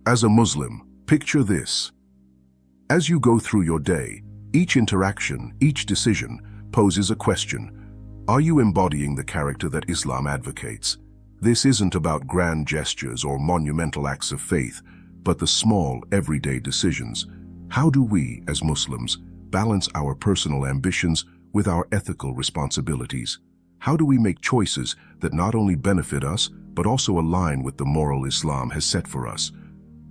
As a Muslim, picture this. As you go through your day, each interaction, each decision poses a question. Are you embodying the character that Islam advocates? This isn't about grand gestures or monumental acts of faith, but the small, everyday decisions. How do we, as Muslims, balance our personal ambitions with our ethical responsibilities? How do we make choices that not only benefit us, but also align with the moral Islam has set for us?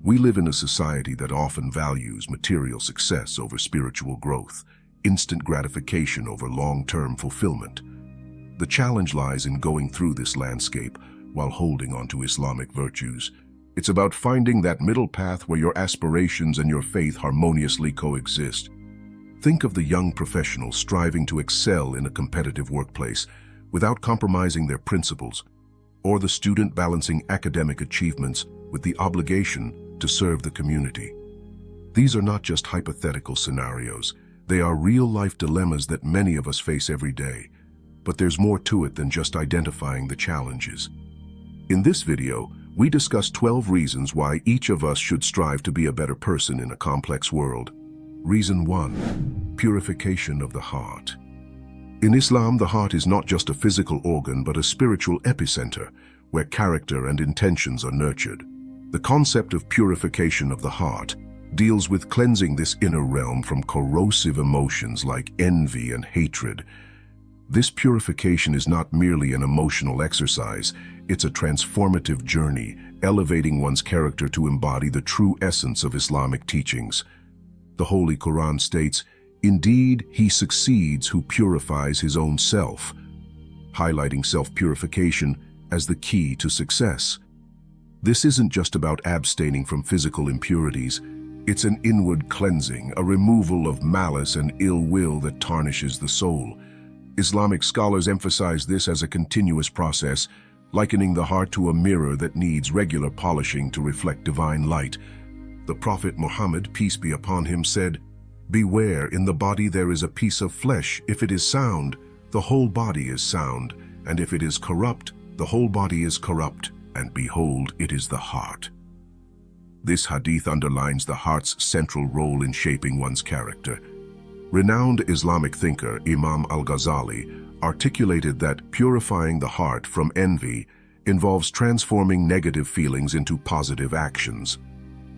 We live in a society that often values material success over spiritual growth, instant gratification over long-term fulfillment. The challenge lies in going through this landscape while holding on to Islamic virtues. It's about finding that middle path where your aspirations and your faith harmoniously coexist. Think of the young professional striving to excel in a competitive workplace without compromising their principles, or the student balancing academic achievements with the obligation to serve the community. These are not just hypothetical scenarios. They are real-life dilemmas that many of us face every day. But there's more to it than just identifying the challenges. In this video, we discuss 12 reasons why each of us should strive to be a better person in a complex world. Reason 1. Purification of the heart. In Islam, the heart is not just a physical organ, but a spiritual epicenter where character and intentions are nurtured. The concept of purification of the heart deals with cleansing this inner realm from corrosive emotions like envy and hatred. This purification is not merely an emotional exercise, it's a transformative journey, elevating one's character to embody the true essence of Islamic teachings. The Holy Quran states, "Indeed, he succeeds who purifies his own self," highlighting self-purification as the key to success. This isn't just about abstaining from physical impurities. It's an inward cleansing, a removal of malice and ill will that tarnishes the soul. Islamic scholars emphasize this as a continuous process, likening the heart to a mirror that needs regular polishing to reflect divine light. The Prophet Muhammad, peace be upon him, said, "Beware, in the body there is a piece of flesh. If it is sound, the whole body is sound, and if it is corrupt, the whole body is corrupt. And behold, it is the heart." This hadith underlines the heart's central role in shaping one's character. Renowned Islamic thinker Imam al-Ghazali articulated that purifying the heart from envy involves transforming negative feelings into positive actions.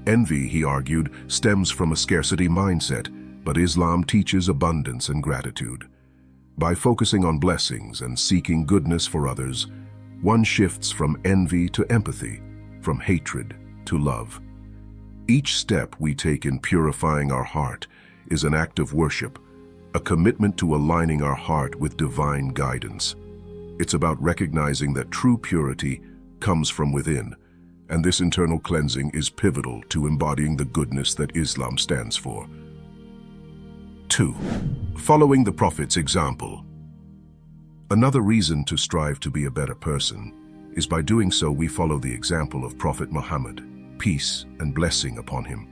Envy, he argued, stems from a scarcity mindset, but Islam teaches abundance and gratitude. By focusing on blessings and seeking goodness for others, one shifts from envy to empathy, from hatred to love. Each step we take in purifying our heart is an act of worship, a commitment to aligning our heart with divine guidance. It's about recognizing that true purity comes from within, and this internal cleansing is pivotal to embodying the goodness that Islam stands for. 2. Following the Prophet's example. Another reason to strive to be a better person is by doing so we follow the example of Prophet Muhammad, peace and blessing upon him.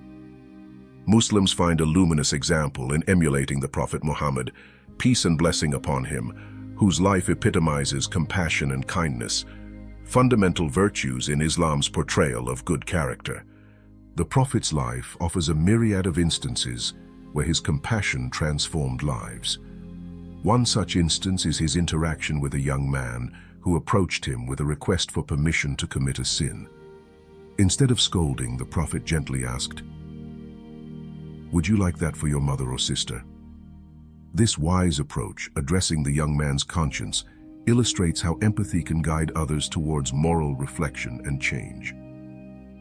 Muslims find a luminous example in emulating the Prophet Muhammad, peace and blessing upon him, whose life epitomizes compassion and kindness, fundamental virtues in Islam's portrayal of good character. The Prophet's life offers a myriad of instances where his compassion transformed lives. One such instance is his interaction with a young man who approached him with a request for permission to commit a sin. Instead of scolding, the Prophet gently asked, "Would you like that for your mother or sister?" This wise approach, addressing the young man's conscience, illustrates how empathy can guide others towards moral reflection and change.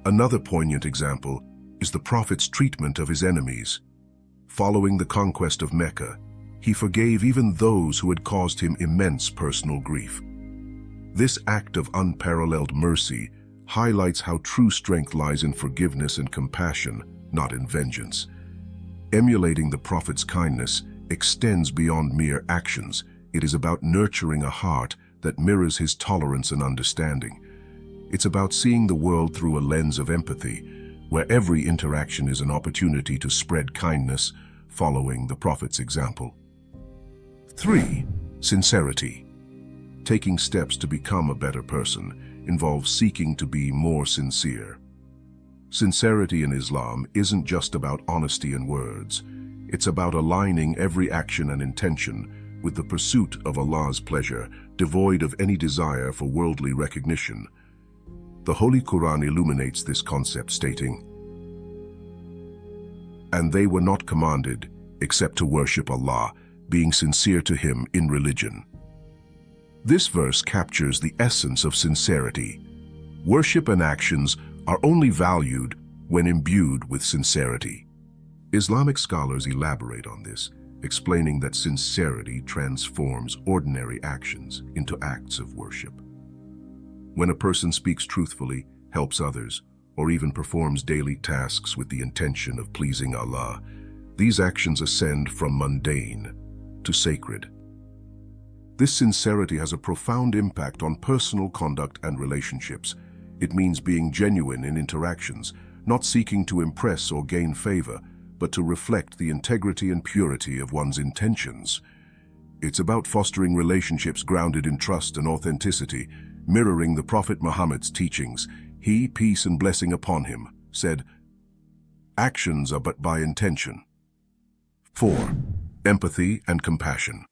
Another poignant example is the Prophet's treatment of his enemies. Following the conquest of Mecca, he forgave even those who had caused him immense personal grief. This act of unparalleled mercy highlights how true strength lies in forgiveness and compassion, not in vengeance. Emulating the Prophet's kindness extends beyond mere actions. It is about nurturing a heart that mirrors his tolerance and understanding. It's about seeing the world through a lens of empathy, where every interaction is an opportunity to spread kindness, following the Prophet's example. 3. Sincerity. Taking steps to become a better person involves seeking to be more sincere. Sincerity in Islam isn't just about honesty in words. It's about aligning every action and intention with the pursuit of Allah's pleasure, devoid of any desire for worldly recognition. The Holy Quran illuminates this concept, stating, "And they were not commanded except to worship Allah, being sincere to Him in religion." This verse captures the essence of sincerity. Worship and actions are only valued when imbued with sincerity. Islamic scholars elaborate on this, explaining that sincerity transforms ordinary actions into acts of worship. When a person speaks truthfully, helps others, or even performs daily tasks with the intention of pleasing Allah, these actions ascend from mundane to sacred. This sincerity has a profound impact on personal conduct and relationships. It means being genuine in interactions, not seeking to impress or gain favor, but to reflect the integrity and purity of one's intentions. It's about fostering relationships grounded in trust and authenticity, mirroring the Prophet Muhammad's teachings. He, peace and blessing upon him, said, "Actions are but by intention." 4. Empathy and compassion.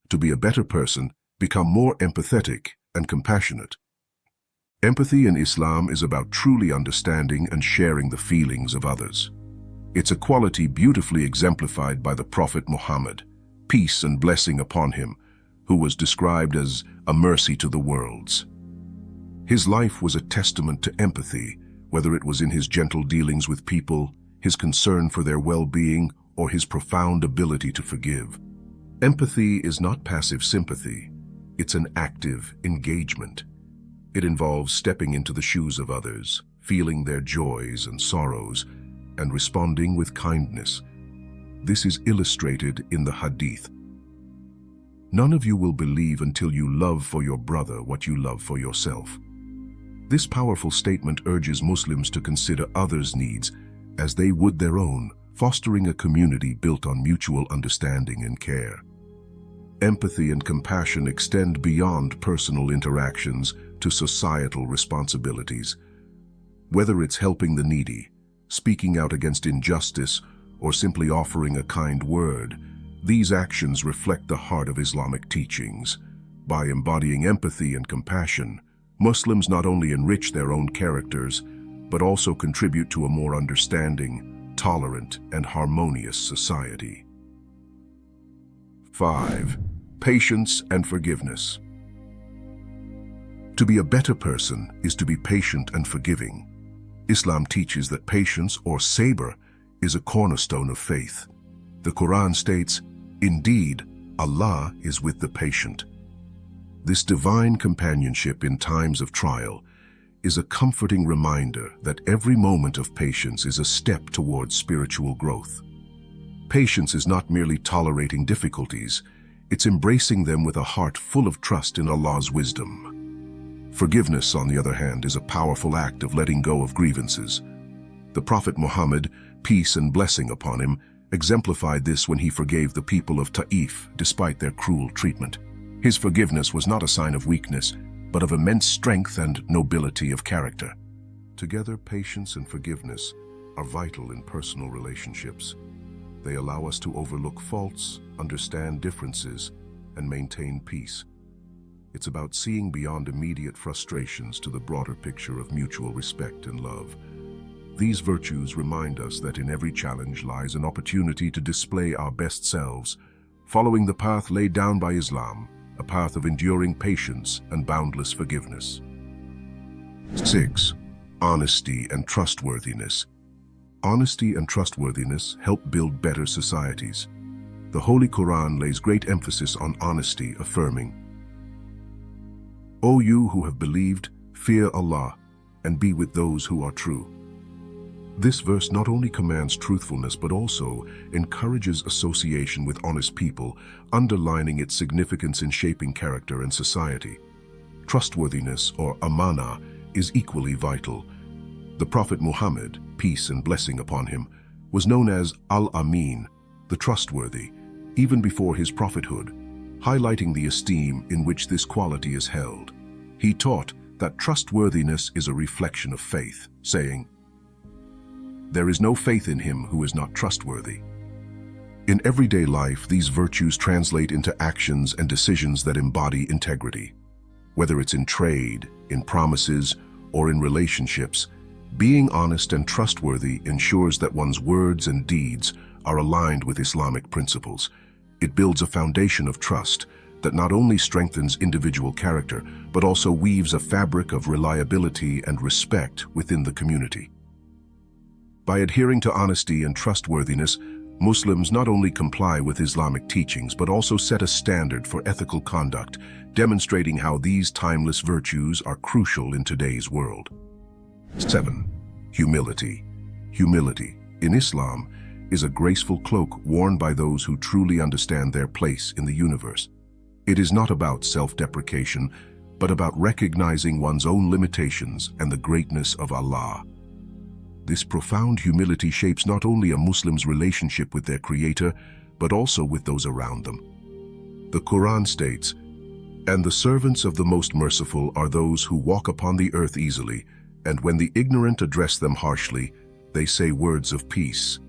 To be a better person, become more empathetic and compassionate. Empathy in Islam is about truly understanding and sharing the feelings of others. It's a quality beautifully exemplified by the Prophet Muhammad, peace and blessing upon him, who was described as a mercy to the worlds. His life was a testament to empathy, whether it was in his gentle dealings with people, his concern for their well-being, or his profound ability to forgive. Empathy is not passive sympathy. It's an active engagement. It involves stepping into the shoes of others, feeling their joys and sorrows, and responding with kindness. This is illustrated in the Hadith. "None of you will believe until you love for your brother what you love for yourself." This powerful statement urges Muslims to consider others' needs as they would their own, fostering a community built on mutual understanding and care. Empathy and compassion extend beyond personal interactions to societal responsibilities. Whether it's helping the needy, speaking out against injustice, or simply offering a kind word, these actions reflect the heart of Islamic teachings. By embodying empathy and compassion, Muslims not only enrich their own characters, but also contribute to a more understanding, tolerant, and harmonious society. 5. Patience and forgiveness. To be a better person is to be patient and forgiving. Islam teaches that patience, or sabr, is a cornerstone of faith. The Quran states, "Indeed, Allah is with the patient." This divine companionship in times of trial is a comforting reminder that every moment of patience is a step towards spiritual growth. Patience is not merely tolerating difficulties, it's embracing them with a heart full of trust in Allah's wisdom. Forgiveness, on the other hand, is a powerful act of letting go of grievances. The Prophet Muhammad, peace and blessing upon him, exemplified this when he forgave the people of Ta'if despite their cruel treatment. His forgiveness was not a sign of weakness, but of immense strength and nobility of character. Together, patience and forgiveness are vital in personal relationships. They allow us to overlook faults, understand differences, and maintain peace. It's about seeing beyond immediate frustrations to the broader picture of mutual respect and love. These virtues remind us that in every challenge lies an opportunity to display our best selves, following the path laid down by Islam, a path of enduring patience and boundless forgiveness. 6. Honesty and trustworthiness. Honesty and trustworthiness help build better societies. The Holy Quran lays great emphasis on honesty, affirming, "O you who have believed, fear Allah, and be with those who are true." This verse not only commands truthfulness but also encourages association with honest people, underlining its significance in shaping character and society. Trustworthiness, or amana, is equally vital. The Prophet Muhammad, peace and blessing upon him, was known as Al-Amin, the trustworthy, even before his prophethood, highlighting the esteem in which this quality is held. He taught that trustworthiness is a reflection of faith, saying, there is no faith in him who is not trustworthy. In everyday life, these virtues translate into actions and decisions that embody integrity. Whether it's in trade, in promises, or in relationships, being honest and trustworthy ensures that one's words and deeds are aligned with Islamic principles. It builds a foundation of trust that not only strengthens individual character, but also weaves a fabric of reliability and respect within the community. By adhering to honesty and trustworthiness, Muslims not only comply with Islamic teachings, but also set a standard for ethical conduct, demonstrating how these timeless virtues are crucial in today's world. 7. Humility. Humility, in Islam, is a graceful cloak worn by those who truly understand their place in the universe. It is not about self-deprecation, but about recognizing one's own limitations and the greatness of Allah. This profound humility shapes not only a Muslim's relationship with their Creator, but also with those around them. The Quran states, "And the servants of the Most Merciful are those who walk upon the earth easily, and when the ignorant address them harshly, they say words of peace."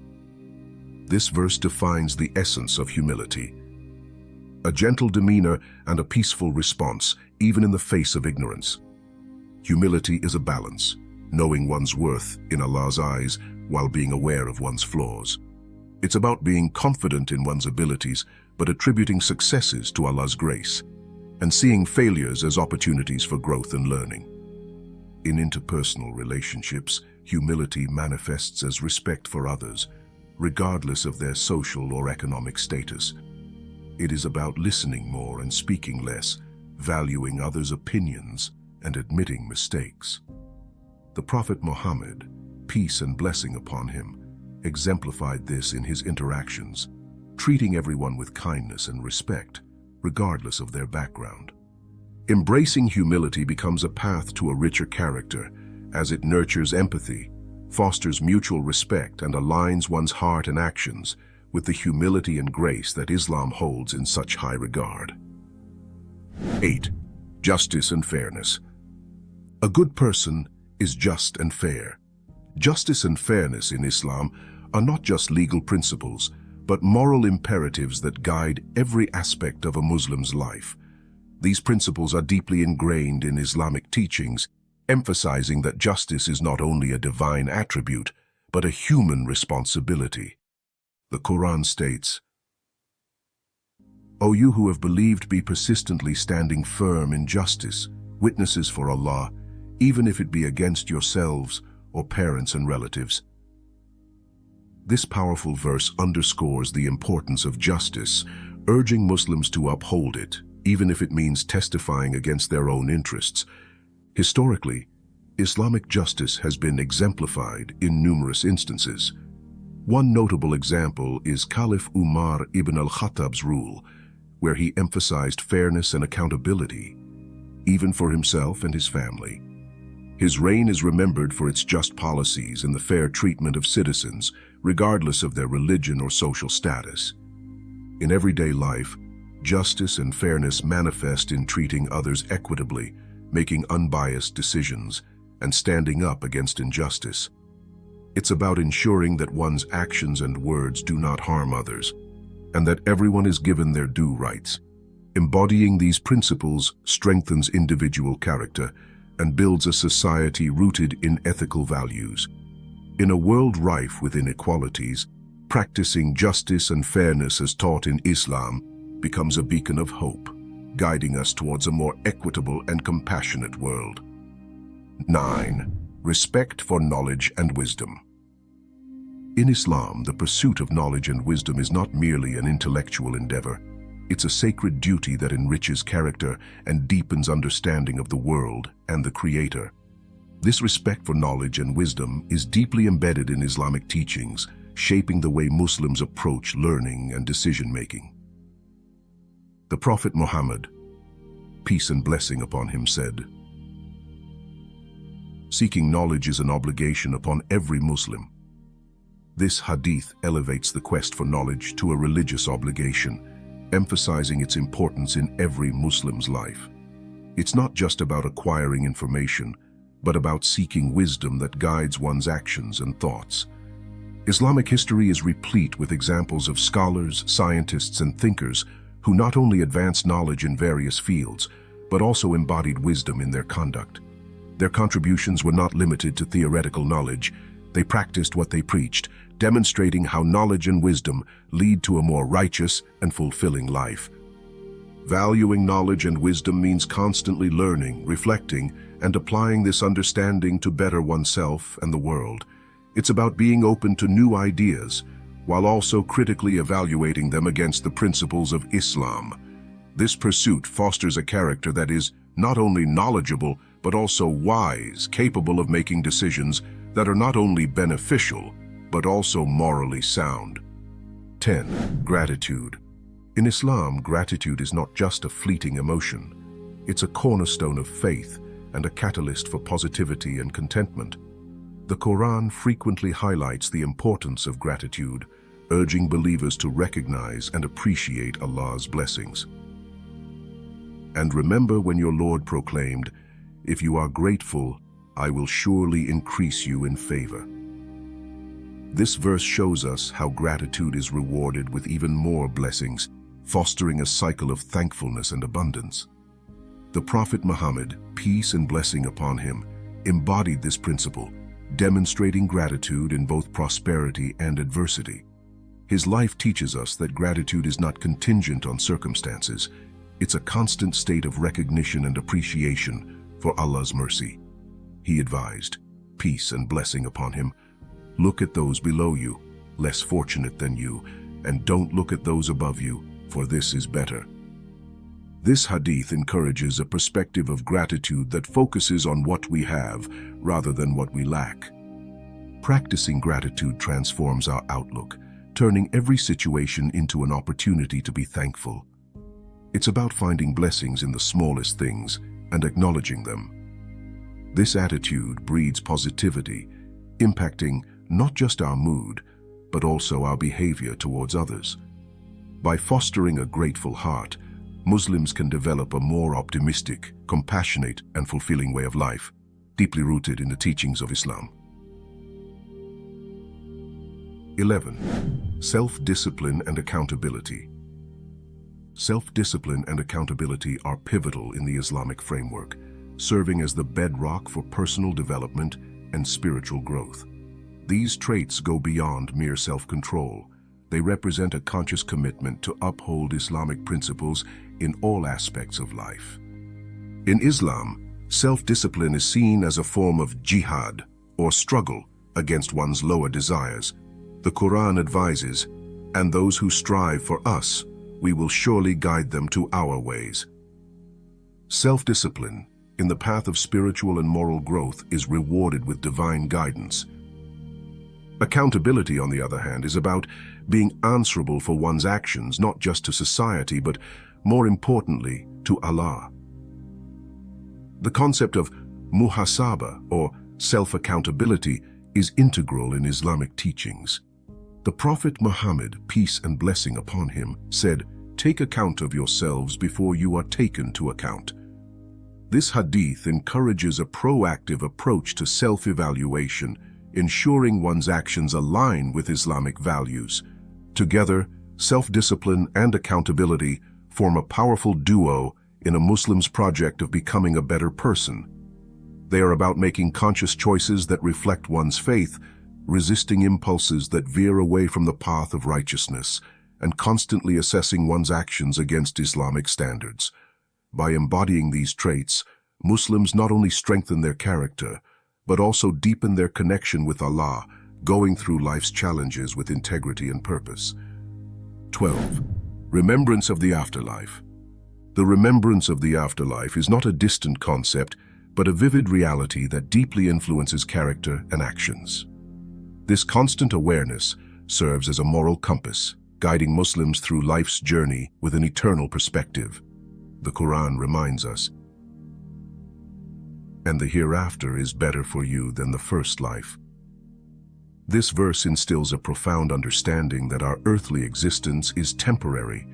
This verse defines the essence of humility. A gentle demeanor and a peaceful response, even in the face of ignorance. Humility is a balance, knowing one's worth in Allah's eyes while being aware of one's flaws. It's about being confident in one's abilities, but attributing successes to Allah's grace, and seeing failures as opportunities for growth and learning. In interpersonal relationships, humility manifests as respect for others, regardless of their social or economic status. It is about listening more and speaking less, valuing others' opinions and admitting mistakes. The Prophet Muhammad, peace and blessing upon him, exemplified this in his interactions, treating everyone with kindness and respect, regardless of their background. Embracing humility becomes a path to a richer character, as it nurtures empathy, fosters mutual respect, and aligns one's heart and actions with the humility and grace that Islam holds in such high regard. 8. Justice and fairness. A good person is just and fair. Justice and fairness in Islam are not just legal principles, but moral imperatives that guide every aspect of a Muslim's life. These principles are deeply ingrained in Islamic teachings, emphasizing that justice is not only a divine attribute, but a human responsibility. The Quran states, "O you who have believed, be persistently standing firm in justice, witnesses for Allah, even if it be against yourselves or parents and relatives." This powerful verse underscores the importance of justice, urging Muslims to uphold it, even if it means testifying against their own interests. Historically, Islamic justice has been exemplified in numerous instances. One notable example is Caliph Umar ibn al-Khattab's rule, where he emphasized fairness and accountability, even for himself and his family. His reign is remembered for its just policies and the fair treatment of citizens, regardless of their religion or social status. In everyday life, justice and fairness manifest in treating others equitably, making unbiased decisions, and standing up against injustice. It's about ensuring that one's actions and words do not harm others, and that everyone is given their due rights. Embodying these principles strengthens individual character and builds a society rooted in ethical values. In a world rife with inequalities, practicing justice and fairness as taught in Islam becomes a beacon of hope, guiding us towards a more equitable and compassionate world. 9. Respect for knowledge and wisdom. In Islam, the pursuit of knowledge and wisdom is not merely an intellectual endeavor. It's a sacred duty that enriches character and deepens understanding of the world and the Creator. This respect for knowledge and wisdom is deeply embedded in Islamic teachings, shaping the way Muslims approach learning and decision-making. The Prophet Muhammad, peace and blessing upon him, said, "Seeking knowledge is an obligation upon every Muslim." This hadith elevates the quest for knowledge to a religious obligation, emphasizing its importance in every Muslim's life. It's not just about acquiring information, but about seeking wisdom that guides one's actions and thoughts. Islamic history is replete with examples of scholars, scientists, and thinkers who not only advanced knowledge in various fields, but also embodied wisdom in their conduct. Their contributions were not limited to theoretical knowledge. They practiced what they preached, demonstrating how knowledge and wisdom lead to a more righteous and fulfilling life. Valuing knowledge and wisdom means constantly learning, reflecting, and applying this understanding to better oneself and the world. It's about being open to new ideas, while also critically evaluating them against the principles of Islam. This pursuit fosters a character that is not only knowledgeable, but also wise, capable of making decisions that are not only beneficial, but also morally sound. 10. Gratitude. In Islam, gratitude is not just a fleeting emotion. It's a cornerstone of faith and a catalyst for positivity and contentment. The Quran frequently highlights the importance of gratitude, urging believers to recognize and appreciate Allah's blessings. And remember when your Lord proclaimed, "If you are grateful, I will surely increase you in favor." This verse shows us how gratitude is rewarded with even more blessings, fostering a cycle of thankfulness and abundance. The Prophet Muhammad, peace and blessing upon him, embodied this principle, demonstrating gratitude in both prosperity and adversity. His life teaches us that gratitude is not contingent on circumstances. It's a constant state of recognition and appreciation for Allah's mercy. He advised, peace and blessing upon him, "Look at those below you, less fortunate than you, and don't look at those above you, for this is better." This hadith encourages a perspective of gratitude that focuses on what we have rather than what we lack. Practicing gratitude transforms our outlook, turning every situation into an opportunity to be thankful. It's about finding blessings in the smallest things and acknowledging them. This attitude breeds positivity, impacting not just our mood, but also our behavior towards others. By fostering a grateful heart, Muslims can develop a more optimistic, compassionate, and fulfilling way of life, deeply rooted in the teachings of Islam. 11. Self-discipline and accountability. Self-discipline and accountability are pivotal in the Islamic framework, serving as the bedrock for personal development and spiritual growth. These traits go beyond mere self-control. They represent a conscious commitment to uphold Islamic principles in all aspects of life. In Islam, self-discipline is seen as a form of jihad, or struggle, against one's lower desires. The Quran advises, "And those who strive for us, we will surely guide them to our ways." Self-discipline, in the path of spiritual and moral growth, is rewarded with divine guidance. Accountability, on the other hand, is about being answerable for one's actions, not just to society, but more importantly, to Allah. The concept of muhasaba, or self-accountability, is integral in Islamic teachings. The Prophet Muhammad, peace and blessing upon him, said, "Take account of yourselves before you are taken to account." This hadith encourages a proactive approach to self-evaluation, ensuring one's actions align with Islamic values. Together, self-discipline and accountability form a powerful duo in a Muslim's project of becoming a better person. They are about making conscious choices that reflect one's faith, resisting impulses that veer away from the path of righteousness, and constantly assessing one's actions against Islamic standards. By embodying these traits, Muslims not only strengthen their character, but also deepen their connection with Allah, going through life's challenges with integrity and purpose. 12. Remembrance of the afterlife. The remembrance of the afterlife is not a distant concept, but a vivid reality that deeply influences character and actions. This constant awareness serves as a moral compass, guiding Muslims through life's journey with an eternal perspective. The Quran reminds us, "And the hereafter is better for you than the first life." This verse instills a profound understanding that our earthly existence is temporary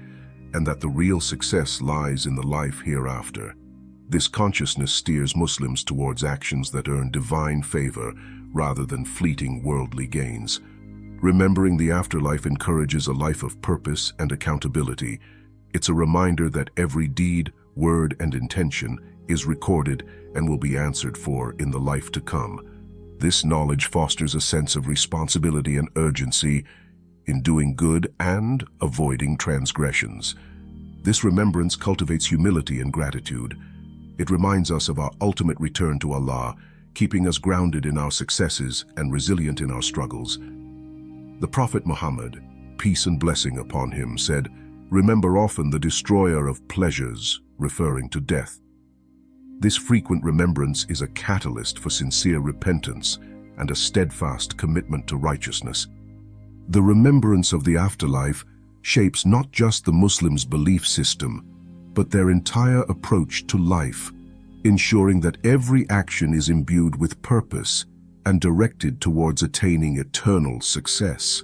and that the real success lies in the life hereafter. This consciousness steers Muslims towards actions that earn divine favor rather than fleeting worldly gains. Remembering the afterlife encourages a life of purpose and accountability. It's a reminder that every deed, word, and intention is recorded and will be answered for in the life to come. This knowledge fosters a sense of responsibility and urgency in doing good and avoiding transgressions. This remembrance cultivates humility and gratitude. It reminds us of our ultimate return to Allah, keeping us grounded in our successes and resilient in our struggles. The Prophet Muhammad, peace and blessing upon him, said, "Remember often the destroyer of pleasures," referring to death. This frequent remembrance is a catalyst for sincere repentance and a steadfast commitment to righteousness. The remembrance of the afterlife shapes not just the Muslims' belief system, but their entire approach to life, ensuring that every action is imbued with purpose and directed towards attaining eternal success.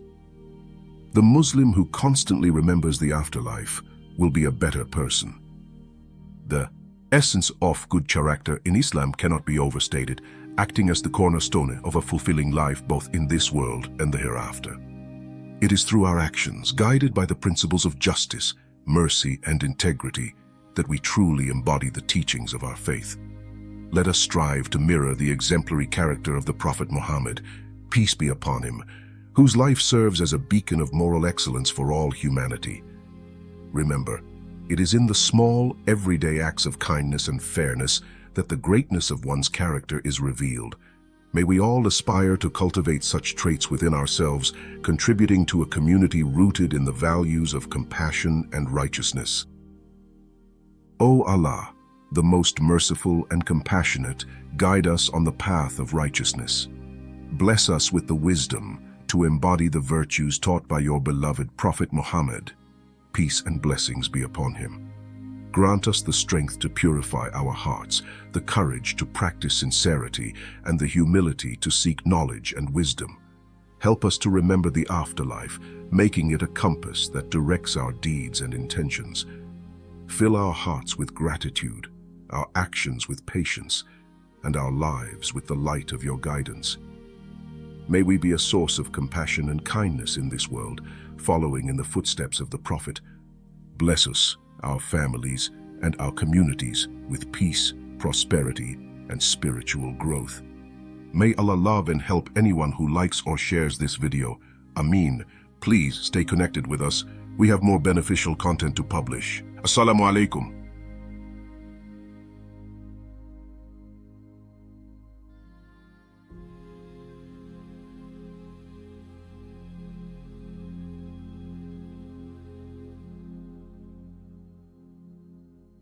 The Muslim who constantly remembers the afterlife will be a better person. The essence of good character in Islam cannot be overstated, acting as the cornerstone of a fulfilling life both in this world and the hereafter. It is through our actions, guided by the principles of justice, mercy, and integrity, that we truly embody the teachings of our faith. Let us strive to mirror the exemplary character of the Prophet Muhammad, peace be upon him, whose life serves as a beacon of moral excellence for all humanity. Remember, it is in the small, everyday acts of kindness and fairness that the greatness of one's character is revealed. May we all aspire to cultivate such traits within ourselves, contributing to a community rooted in the values of compassion and righteousness. O Allah, the most merciful and compassionate, guide us on the path of righteousness. Bless us with the wisdom to embody the virtues taught by your beloved Prophet Muhammad. Peace and blessings be upon him. Grant us the strength to purify our hearts, the courage to practice sincerity, and the humility to seek knowledge and wisdom. Help us to remember the afterlife, making it a compass that directs our deeds and intentions. Fill our hearts with gratitude, our actions with patience, and our lives with the light of your guidance. May we be a source of compassion and kindness in this world, following in the footsteps of the Prophet. Bless us, our families, and our communities with peace, prosperity, and spiritual growth. May Allah love and help anyone who likes or shares this video. Ameen. Please stay connected with us. We have more beneficial content to publish. Assalamu alaikum.